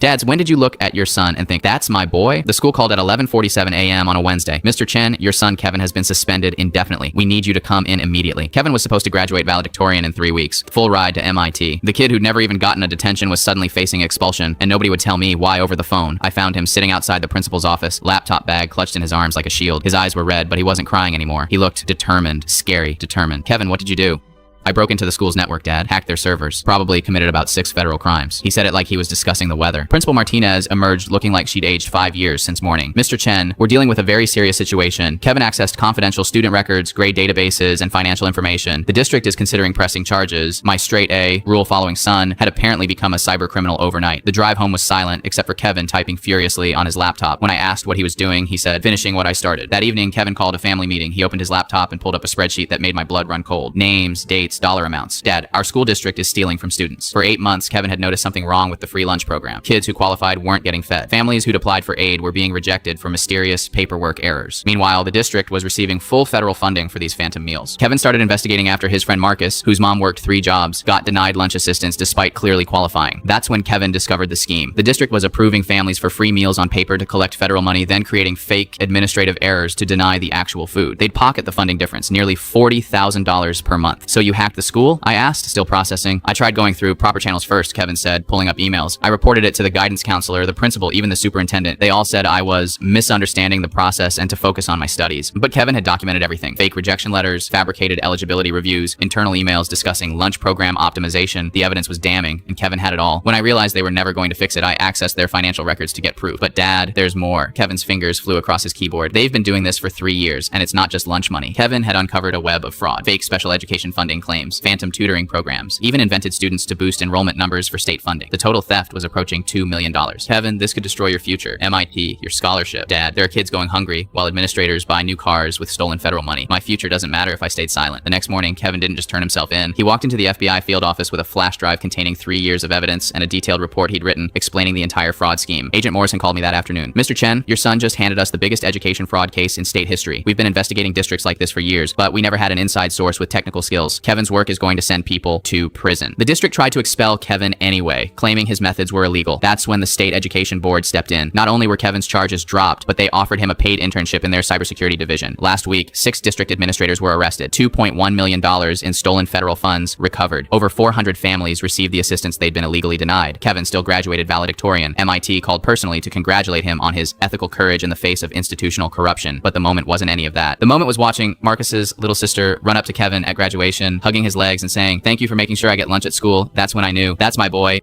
Dads, when did you look at your son and think, that's my boy? The school called at 11:47 a.m. on a Wednesday. Mr. Chen, your son Kevin has been suspended indefinitely. We need you to come in immediately. Kevin was supposed to graduate valedictorian in 3 weeks. Full ride to MIT. The kid who'd never even gotten a detention was suddenly facing expulsion, and nobody would tell me why over the phone. I found him sitting outside the principal's office, laptop bag clutched in his arms like a shield. His eyes were red, but he wasn't crying anymore. He looked determined, scary, determined. Kevin, what did you do? I broke into the school's network, Dad, hacked their servers, probably committed about 6 federal crimes. He said it like he was discussing the weather. Principal Martinez emerged looking like she'd aged 5 years since morning. Mr. Chen, we're dealing with a very serious situation. Kevin accessed confidential student records, grade databases, and financial information. The district is considering pressing charges. My straight A, rule-following son had apparently become a cyber criminal overnight. The drive home was silent, except for Kevin typing furiously on his laptop. When I asked what he was doing, he said, finishing what I started. That evening, Kevin called a family meeting. He opened his laptop and pulled up a spreadsheet that made my blood run cold. Names, dates, dollar amounts. Dad, our school district is stealing from students. For 8 months, Kevin had noticed something wrong with the free lunch program. Kids who qualified weren't getting fed. Families who'd applied for aid were being rejected for mysterious paperwork errors. Meanwhile, the district was receiving full federal funding for these phantom meals. Kevin started investigating after his friend Marcus, whose mom worked 3 jobs, got denied lunch assistance despite clearly qualifying. That's when Kevin discovered the scheme. The district was approving families for free meals on paper to collect federal money, then creating fake administrative errors to deny the actual food. They'd pocket the funding difference, nearly $40,000 per month. So you hacked the school? I asked, still processing. I tried going through proper channels first, Kevin said, pulling up emails. I reported it to the guidance counselor, the principal, even the superintendent. They all said I was misunderstanding the process and to focus on my studies. But Kevin had documented everything. Fake rejection letters, fabricated eligibility reviews, internal emails discussing lunch program optimization. The evidence was damning, and Kevin had it all. When I realized they were never going to fix it, I accessed their financial records to get proof. But Dad, there's more. Kevin's fingers flew across his keyboard. They've been doing this for 3 years, and it's not just lunch money. Kevin had uncovered a web of fraud. Fake special education funding claims, phantom tutoring programs, even invented students to boost enrollment numbers for state funding. The total theft was approaching $2 million. Kevin, this could destroy your future. MIT, your scholarship. Dad, there are kids going hungry while administrators buy new cars with stolen federal money. My future doesn't matter if I stayed silent. The next morning, Kevin didn't just turn himself in. He walked into the FBI field office with a flash drive containing 3 years of evidence and a detailed report he'd written explaining the entire fraud scheme. Agent Morrison called me that afternoon. Mr. Chen, your son just handed us the biggest education fraud case in state history. We've been investigating districts like this for years, but we never had an inside source with technical skills. Kevin's work is going to send people to prison. The district tried to expel Kevin anyway, claiming his methods were illegal. That's when the state education board stepped in. Not only were Kevin's charges dropped, but they offered him a paid internship in their cybersecurity division. Last week, 6 district administrators were arrested. $2.1 million in stolen federal funds recovered. Over 400 families received the assistance they'd been illegally denied. Kevin still graduated valedictorian. MIT called personally to congratulate him on his ethical courage in the face of institutional corruption. But the moment wasn't any of that. The moment was watching Marcus's little sister run up to Kevin at graduation, hugging his legs and saying, "Thank you for making sure I get lunch at school. That's when I knew, that's my boy."